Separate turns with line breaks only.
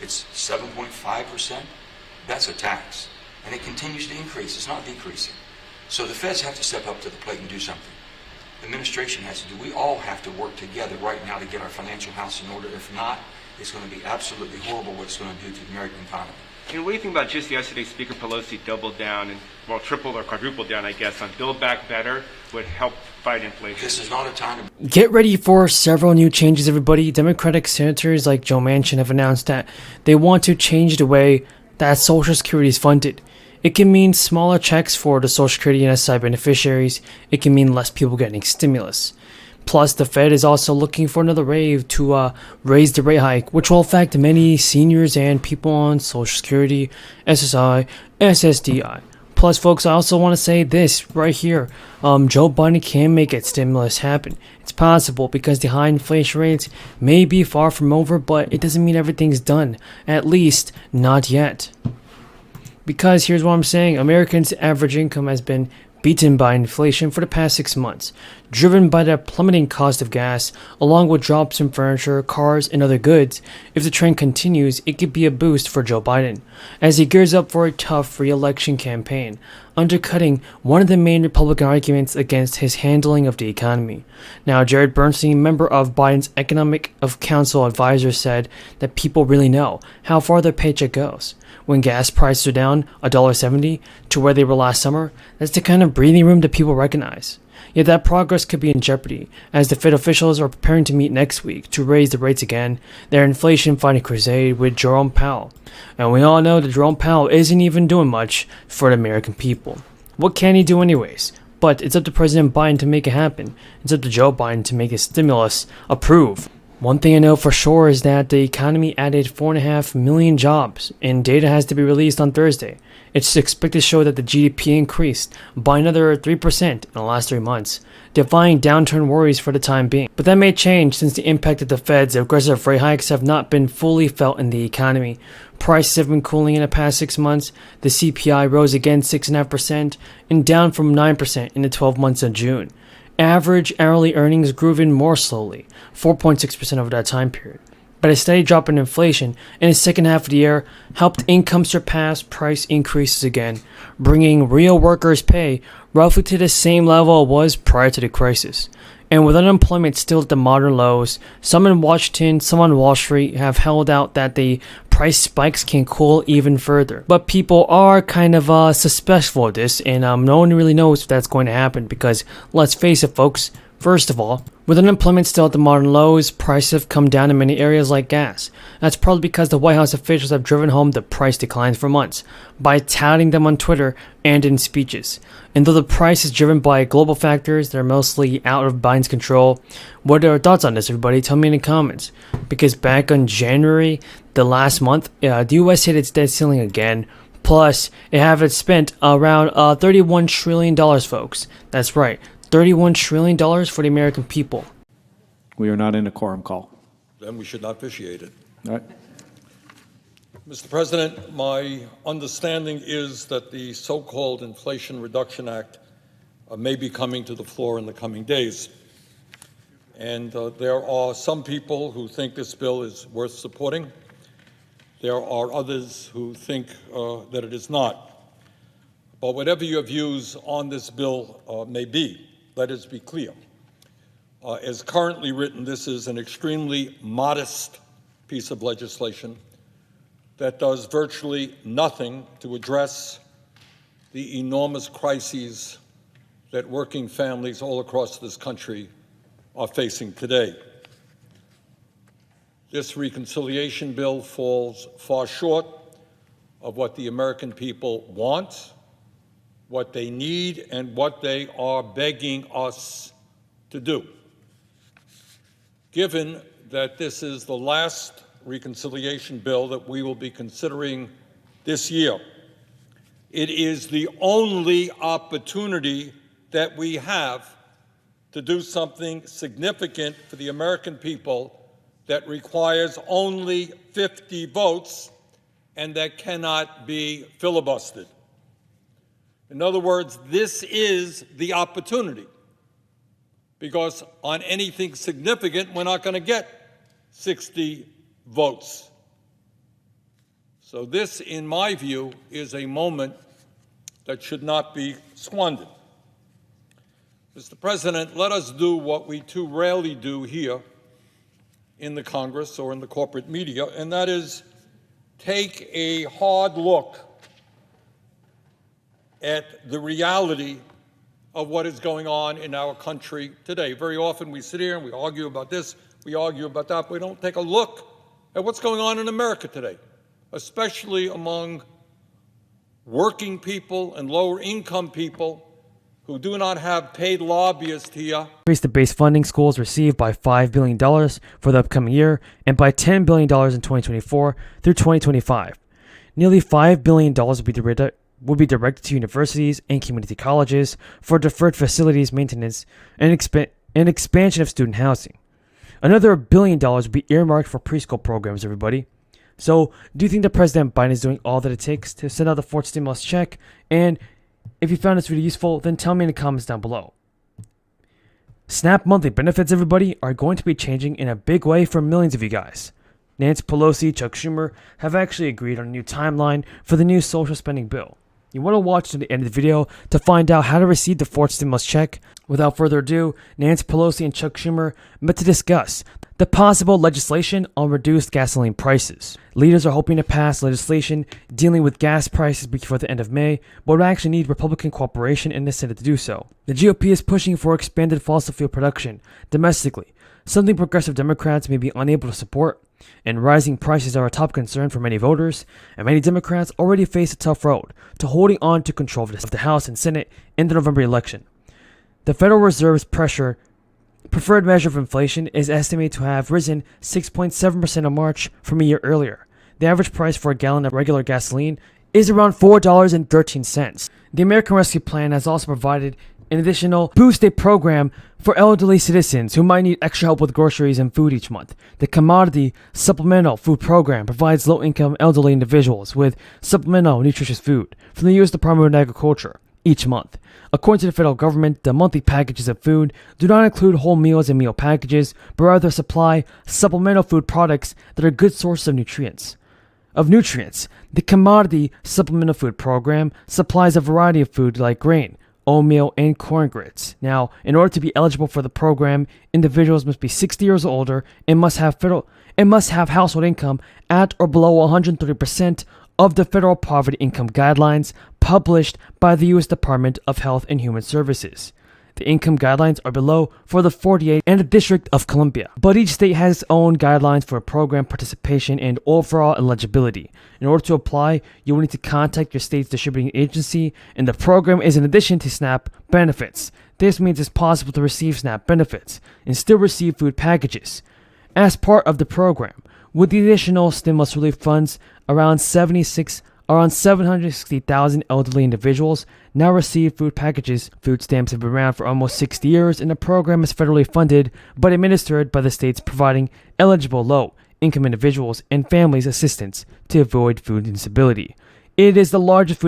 it's 7.5%, that's a tax. And it continues to increase, it's not decreasing. So the feds have to step up to the plate and do something. The administration has to do, we all have to work together right now to get our financial house in order. If not, it's going to be absolutely horrible what it's going to do to the American economy.
And what do you think about just yesterday, Speaker Pelosi doubled down and, well, tripled or quadrupled down, I guess, on Build Back Better would help fight inflation?
This is not a time to...
Get ready for several new changes, everybody. Democratic senators like Joe Manchin have announced that they want to change the way that Social Security is funded. It can mean smaller checks for the Social Security and SSDI beneficiaries. It can mean less people getting stimulus. Plus, the Fed is also looking for another wave to raise the rate hike, which will affect many seniors and people on Social Security, SSI, SSDI. Plus, folks, I also want to say this right here. Joe Biden can make it stimulus happen. It's possible because the high inflation rates may be far from over, but it doesn't mean everything's done. At least, not yet. Because here's what I'm saying. Americans' average income has been beaten by inflation for the past 6 months, driven by the plummeting cost of gas, along with drops in furniture, cars, and other goods. If the trend continues, it could be a boost for Joe Biden, as he gears up for a tough re-election campaign, undercutting one of the main Republican arguments against his handling of the economy. Now, Jared Bernstein, member of Biden's Economic Council advisor, said that people really know how far their paycheck goes. When gas prices are down $1.70 to where they were last summer, that's the kind of breathing room that people recognize. Yet that progress could be in jeopardy, as the Fed officials are preparing to meet next week to raise the rates again, their inflation-fighting crusade with Jerome Powell. And we all know that Jerome Powell isn't even doing much for the American people. What can he do anyways? But it's up to President Biden to make it happen. It's up to Joe Biden to make his stimulus approve. One thing I know for sure is that the economy added 4.5 million jobs, and data has to be released on Thursday. It's expected to show that the GDP increased by another 3% in the last 3 months, defying downturn worries for the time being. But that may change since the impact of the Fed's aggressive rate hikes have not been fully felt in the economy. Prices have been cooling in the past 6 months. The CPI rose again 6.5% and down from 9% in the 12 months of June. Average hourly earnings grew even more slowly, 4.6% over that time period. But a steady drop in inflation in the second half of the year helped income surpass price increases again, bringing real workers' pay roughly to the same level it was prior to the crisis. And with unemployment still at the modern lows, some in Washington, some on Wall Street have held out that the price spikes can cool even further. But people are kind of suspectful of this, and no one really knows if that's going to happen because, let's face it, folks, first of all, with unemployment still at the modern lows, prices have come down in many areas like gas. That's probably because the White House officials have driven home the price declines for months by touting them on Twitter and in speeches. And though the price is driven by global factors that are mostly out of Biden's control, what are your thoughts on this, everybody? Tell me in the comments. Because back on January, the last month, the US hit its debt ceiling again. Plus, it had spent around $31 trillion, folks. That's right. $31 trillion for the American people.
We are not in a quorum call.
Then we should not vitiate it.
All right.
Mr. President, my understanding is that the so-called Inflation Reduction Act may be coming to the floor in the coming days. And there are some people who think this bill is worth supporting. There are others who think that it is not. But whatever your views on this bill may be, let us be clear. As currently written, this is an extremely modest piece of legislation that does virtually nothing to address the enormous crises that working families all across this country are facing today. This reconciliation bill falls far short of what the American people want, what they need, and what they are begging us to do. Given that this is the last reconciliation bill that we will be considering this year, it is the only opportunity that we have to do something significant for the American people that requires only 50 votes and that cannot be filibustered. In other words, this is the opportunity, because on anything significant, we're not going to get 60 votes. So this, in my view, is a moment that should not be squandered. Mr. President, let us do what we too rarely do here in the Congress or in the corporate media, and that is take a hard look at the reality of what is going on in our country today. Very often we sit here and we argue about this, we argue about that, but we don't take a look at what's going on in America today, especially among working people and lower income people who do not have paid lobbyists here.
Increase the base funding schools receive by $5 billion for the upcoming year and by $10 billion in 2024 through 2025. Nearly $5 billion will be directed to universities and community colleges for deferred facilities maintenance and expansion of student housing. Another $1 billion will be earmarked for preschool programs, everybody. So, do you think that President Biden is doing all that it takes to send out the fourth stimulus check? And if you found this video useful, then tell me in the comments down below. SNAP monthly benefits, everybody, are going to be changing in a big way for millions of you guys. Nancy Pelosi, Chuck Schumer have actually agreed on a new timeline for the new social spending bill. You want to watch to the end of the video to find out how to receive the fourth stimulus check. Without further ado, Nancy Pelosi and Chuck Schumer met to discuss the possible legislation on reduced gasoline prices. Leaders are hoping to pass legislation dealing with gas prices before the end of May, but would actually need Republican cooperation in the Senate to do so. The GOP is pushing for expanded fossil fuel production domestically, something progressive Democrats may be unable to support, and rising prices are a top concern for many voters, and many Democrats already face a tough road to holding on to control of the House and Senate in the November election. The Federal Reserve's preferred measure of inflation is estimated to have risen 6.7% in March from a year earlier. The average price for a gallon of regular gasoline is around $4.13. The American Rescue Plan has also provided an additional boost aid program for elderly citizens who might need extra help with groceries and food each month. The Commodity Supplemental Food Program provides low-income elderly individuals with supplemental nutritious food from the U.S. Department of Agriculture each month. According to the federal government, the monthly packages of food do not include whole meals and meal packages, but rather supply supplemental food products that are good sources of nutrients. The Commodity Supplemental Food Program supplies a variety of food like grain, oatmeal, and corn grits. Now, in order to be eligible for the program, individuals must be 60 years or older and must have household income at or below 130% of the federal poverty income guidelines published by the U.S. Department of Health and Human Services. The income guidelines are below for the 48 and the District of Columbia, but each state has its own guidelines for program participation and overall eligibility. In order to apply, you will need to contact your state's distributing agency, and the program is in addition to SNAP benefits. This means it's possible to receive SNAP benefits and still receive food packages. As part of the program, with the additional stimulus relief funds, around 760,000 elderly individuals now receive food packages. Food stamps have been around for almost 60 years, and the program is federally funded but administered by the states, providing eligible low-income individuals and families assistance to avoid food instability. It is the largest food